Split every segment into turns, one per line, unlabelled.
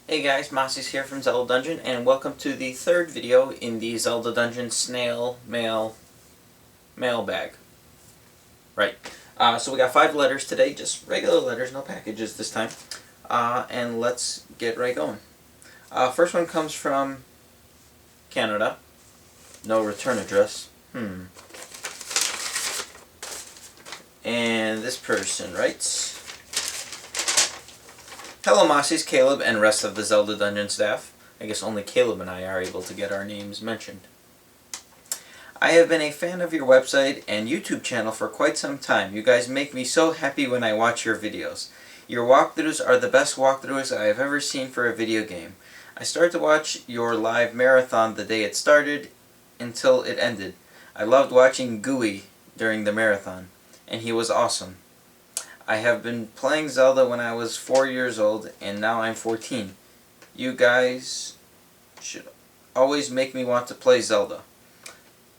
Hey guys, Mossie's here from Zelda Dungeon, and welcome to the third video in the Zelda Dungeon Snail Mailbag. Right. So we got 5 letters today, just regular letters, no packages this time. And let's get right going. First one comes from Canada. No return address. And this person writes, "Hello Mossies, Caleb, and rest of the Zelda Dungeon staff." I guess only Caleb and I are able to get our names mentioned. "I have been a fan of your website and YouTube channel for quite some time. You guys make me so happy when I watch your videos. Your walkthroughs are the best walkthroughs I have ever seen for a video game. I started to watch your live marathon the day it started until it ended. I loved watching Gooey during the marathon, and he was awesome. I have been playing Zelda when I was 4 years old, and now I'm 14. You guys should always make me want to play Zelda.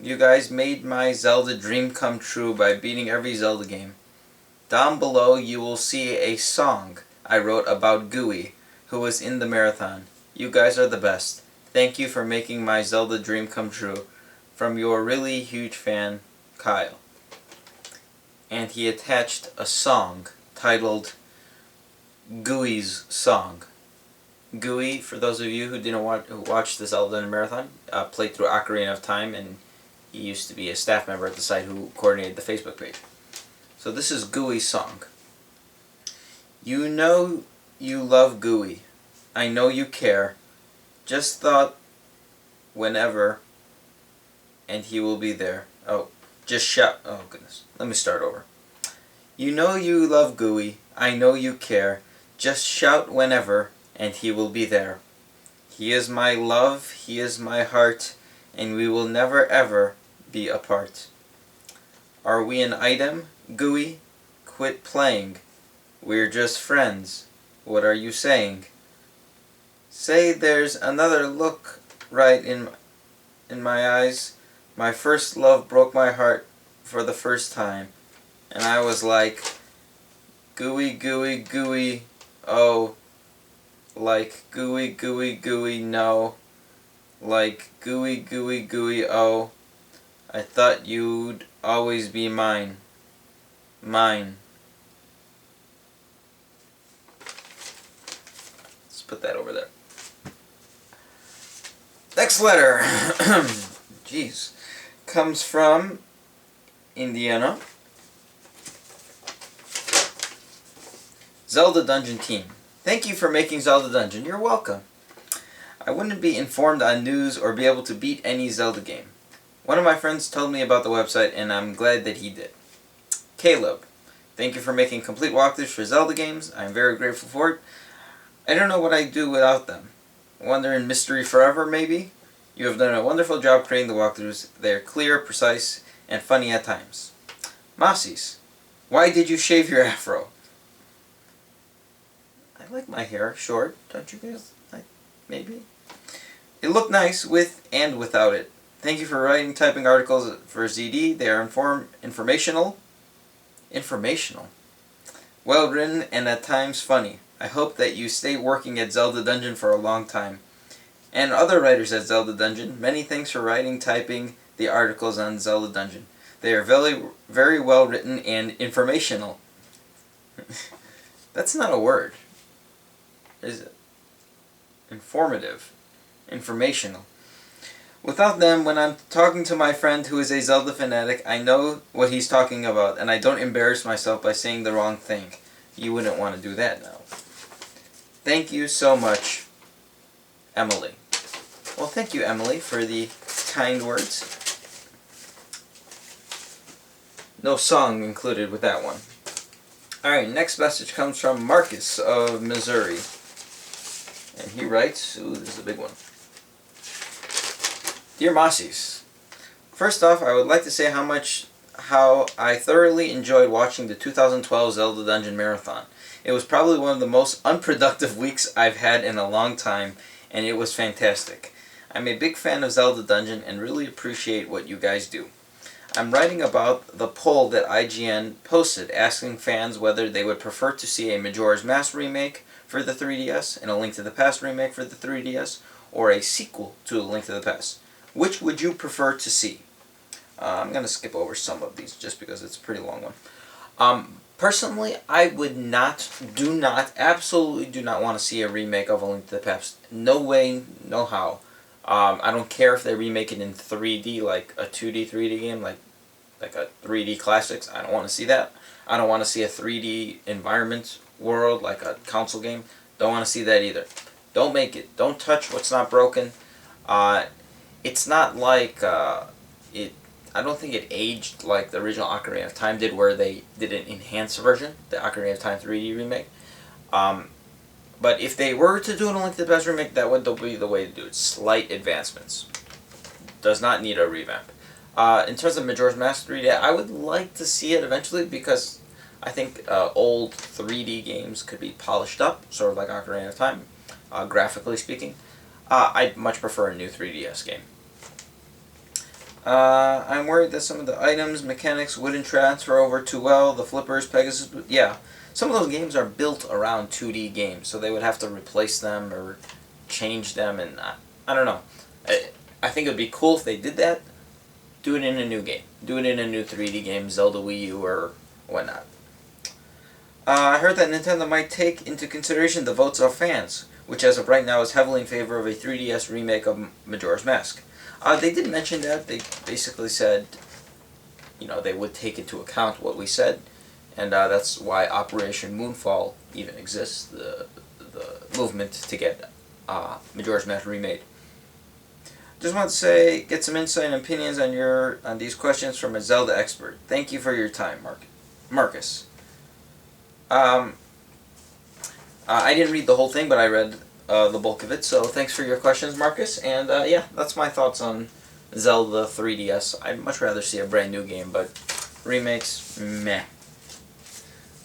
You guys made my Zelda dream come true by beating every Zelda game. Down below you will see a song I wrote about Gooey, who was in the marathon. You guys are the best. Thank you for making my Zelda dream come true. From your really huge fan, Kyle." And he attached a song titled Gooey's Song. Gooey, for those of you who didn't watch the Zelda Marathon, played through Ocarina of Time, and he used to be a staff member at the site who coordinated the Facebook page. So this is Gooey's song. "You know you love Gooey. I know you care. Just thought whenever, and he will be there." Just shout. Oh goodness. Let me start over. "You know you love Gooey. I know you care. Just shout whenever, and he will be there. He is my love, he is my heart, and we will never ever be apart. Are we an item, Gooey? Quit playing. We're just friends. What are you saying? Say there's another look right in my eyes. My first love broke my heart for the first time. And I was like, Gooey, Gooey, Gooey, oh. Like Gooey, Gooey, Gooey, no. Like Gooey, Gooey, Gooey, oh. I thought you'd always be mine. Mine." Let's put that over there. Next letter. Jeez. Comes from Indiana. "Zelda Dungeon team. Thank you for making Zelda Dungeon. You're welcome. I wouldn't be informed on news or be able to beat any Zelda game. One of my friends told me about the website, and I'm glad that he did. Caleb. Thank you for making complete walkthroughs for Zelda games. I'm very grateful for it. I don't know what I'd do without them. Wonder in mystery forever, maybe? You have done a wonderful job creating the walkthroughs. They are clear, precise, and funny at times. Mossies. Why did you shave your afro? I like my hair short, don't you guys? Maybe? It looked nice with and without it. Thank you for writing, typing articles for ZD. They are informational, well written, and at times funny. I hope that you stay working at Zelda Dungeon for a long time. And other writers at Zelda Dungeon, many thanks for writing, typing the articles on Zelda Dungeon. They are very, very well written and informational." That's not a word. Is it? Informative. Informational. "Without them, when I'm talking to my friend who is a Zelda fanatic, I know what he's talking about, and I don't embarrass myself by saying the wrong thing." You wouldn't want to do that now. Thank you so much, Emily. Well, thank you, Emily, for the kind words. No song included with that one. Alright, next message comes from Marcus of Missouri. And he writes, ooh, this is a big one. "Dear Mossies, first off, I would like to say how I thoroughly enjoyed watching the 2012 Zelda Dungeon Marathon. It was probably one of the most unproductive weeks I've had in a long time, and it was fantastic. I'm a big fan of Zelda Dungeon and really appreciate what you guys do. I'm writing about the poll that IGN posted asking fans whether they would prefer to see a Majora's Mask remake for the 3DS and A Link to the Past remake for the 3DS, or a sequel to A Link to the Past? Which would you prefer to see? I'm going to skip over some of these just because it's a pretty long one. Personally, I would absolutely do not want to see a remake of A Link to the Past. No way, no how. I don't care if they remake it in 3D, like a 2D, 3D game, like a 3D Classics. I don't want to see that. I don't want to see a 3D environment world, like a console game. Don't want to see that either. Don't make it. Don't touch what's not broken. It's not like I don't think it aged like the original Ocarina of Time did, where they did an enhanced version, the Ocarina of Time 3D remake. But if they were to do an A Link to the Past remake, that would be the way to do it. Slight advancements. Does not need a revamp. In terms of Majora's Mask 3D, I would like to see it eventually, because I think old 3D games could be polished up, sort of like Ocarina of Time, graphically speaking. I'd much prefer a new 3DS game. I'm worried that some of the items, mechanics wouldn't transfer over too well. The flippers, Pegasus, yeah. Some of those games are built around 2D games, so they would have to replace them or change them, and I don't know. I think it would be cool if they did that. Do it in a new game. Do it in a new 3D game, Zelda Wii U or whatnot. I heard that Nintendo might take into consideration the votes of fans, which as of right now is heavily in favor of a 3DS remake of Majora's Mask. They did mention that. They basically said, they would take into account what we said, and that's why Operation Moonfall even exists, the movement to get Majora's Mask remade. Just want to say, get some insight and opinions on these questions from a Zelda expert. Thank you for your time, Marcus. I didn't read the whole thing, but I read the bulk of it, so thanks for your questions, Marcus. And yeah, that's my thoughts on Zelda 3DS. I'd much rather see a brand new game, but remakes, meh.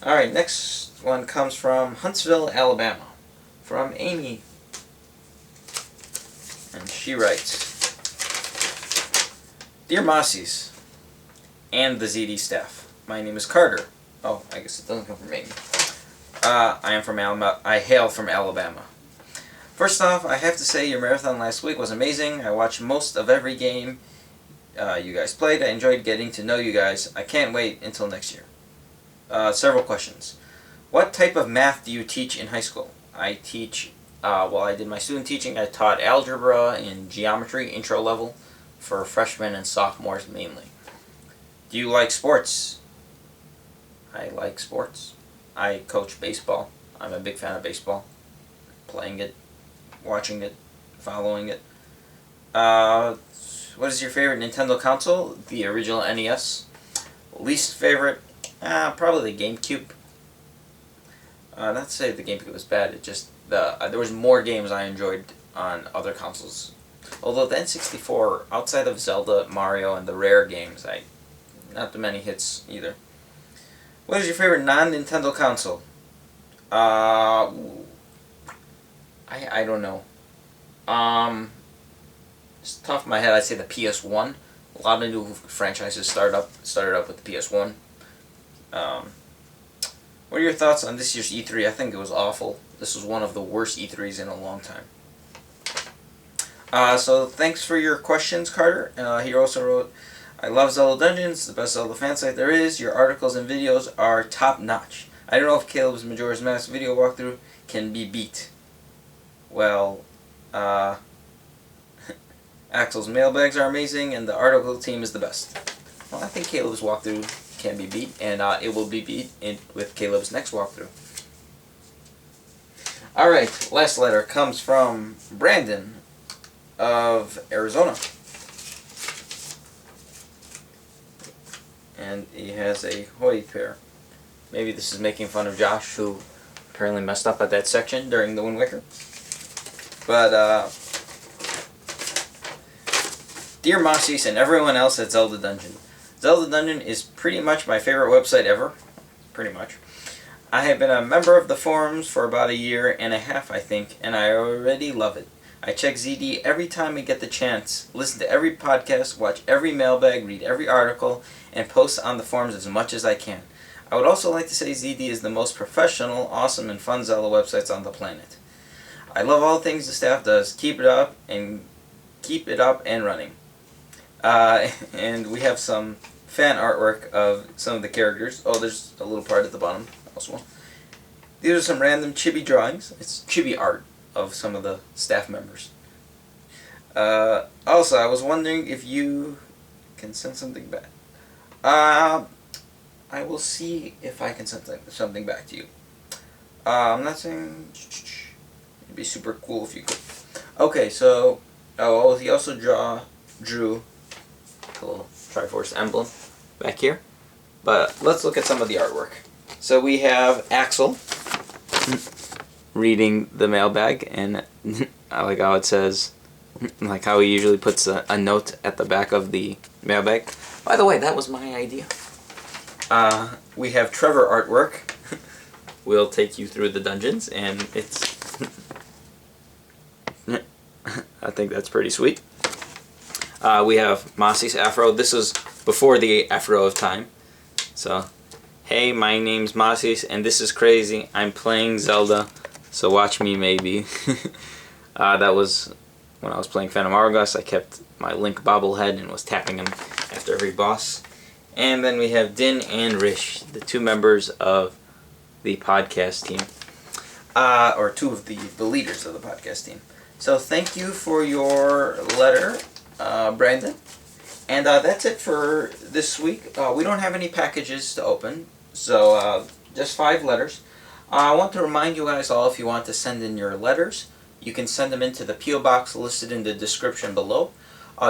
Alright, next one comes from Huntsville, Alabama, from Amy. And she writes, Dear Mossies and the ZD staff, my name is Carter. Oh, I guess it doesn't come from Amy. I hail from Alabama. First off, I have to say your marathon last week was amazing. I watched most of every game you guys played. I enjoyed getting to know you guys. I can't wait until next year. Several questions. What type of math do you teach in high school? I teach, while I did my student teaching, I taught algebra and geometry, intro level, for freshmen and sophomores mainly. Do you like sports? I like sports. I coach baseball. I'm a big fan of baseball. Playing it, watching it, following it. What is your favorite Nintendo console? The original NES. Least favorite? Probably the GameCube. Not to say the GameCube was bad, it just, there was more games I enjoyed on other consoles. Although the N64, outside of Zelda, Mario, and the rare games, not too many hits either. What is your favorite non-Nintendo console? I don't know. Just top of my head, I'd say the PS1. A lot of new franchises started up with the PS1. What are your thoughts on this year's E3? I think it was awful. This was one of the worst E3s in a long time. So thanks for your questions, Carter. He also wrote, I love Zelda Dungeon. It's the best Zelda fan site there is. Your articles and videos are top-notch. I don't know if Caleb's Majora's Mask video walkthrough can be beat. Well, Axel's mailbags are amazing, and the article team is the best. Well, I think Caleb's walkthrough can be beat, and it will be beat with Caleb's next walkthrough. Alright, last letter comes from Brandon of Arizona. And he has a Hoy pair. Maybe this is making fun of Josh, who apparently messed up at that section during the Wind Waker. But, Dear Mossies and everyone else at Zelda Dungeon. Zelda Dungeon is pretty much my favorite website ever. Pretty much. I have been a member of the forums for about a year and a half, I think, and I already love it. I check ZD every time I get the chance, listen to every podcast, watch every mailbag, read every article, and post on the forums as much as I can. I would also like to say ZD is the most professional, awesome, and fun Zelda websites on the planet. I love all the things the staff does. Keep it up and running. And we have some fan artwork of some of the characters. Oh, there's a little part at the bottom also. These are some random chibi drawings. It's chibi art of some of the staff members. Also, I was wondering if you can send something back. I will see if I can send something back to you. I'm not saying... It'd be super cool if you could. Okay, so... Oh, he also drew a little Triforce emblem back here. But let's look at some of the artwork. So we have Axel reading the mailbag, and I like how it says, like how he usually puts a note at the back of the mailbag. By the way, that was my idea. We have Trevor artwork. We'll take you through the dungeons, and it's... I think that's pretty sweet. We have Mossy's afro. This is before the afro of time. So, hey, my name's Mossy's, and this is crazy. I'm playing Zelda, so watch me maybe. That was when I was playing Phantom Hourglass. I kept my Link bobblehead and was tapping him after every boss. And then we have Din and Rish, the two members of the podcast team. Or two of the leaders of the podcast team. So thank you for your letter, Brandon. And that's it for this week. We don't have any packages to open, so just 5 letters. I want to remind you guys all, if you want to send in your letters, you can send them into the P.O. Box listed in the description below.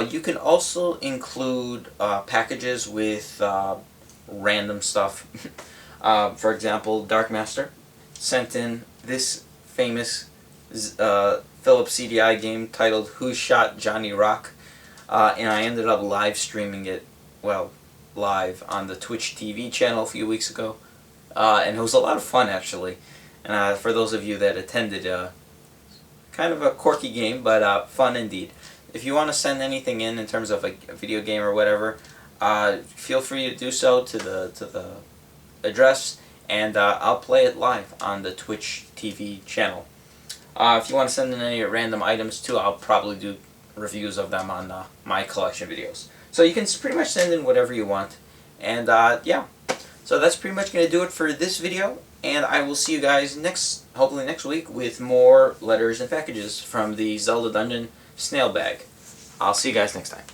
You can also include packages with random stuff. For example, Darkmaster sent in this famous Philips CDI game titled Who Shot Johnny Rock? And I ended up live streaming it, well, live on the Twitch TV channel a few weeks ago. And it was a lot of fun, actually. And for those of you that attended, kind of a quirky game, but fun indeed. If you want to send anything in terms of a video game or whatever, feel free to do so to the address, and I'll play it live on the Twitch TV channel. If you want to send in any random items too, I'll probably do reviews of them on my collection videos. So you can pretty much send in whatever you want. And yeah, so that's pretty much going to do it for this video. And I will see you guys hopefully next week, with more letters and packages from the Zelda Dungeon Snail Bag. I'll see you guys next time.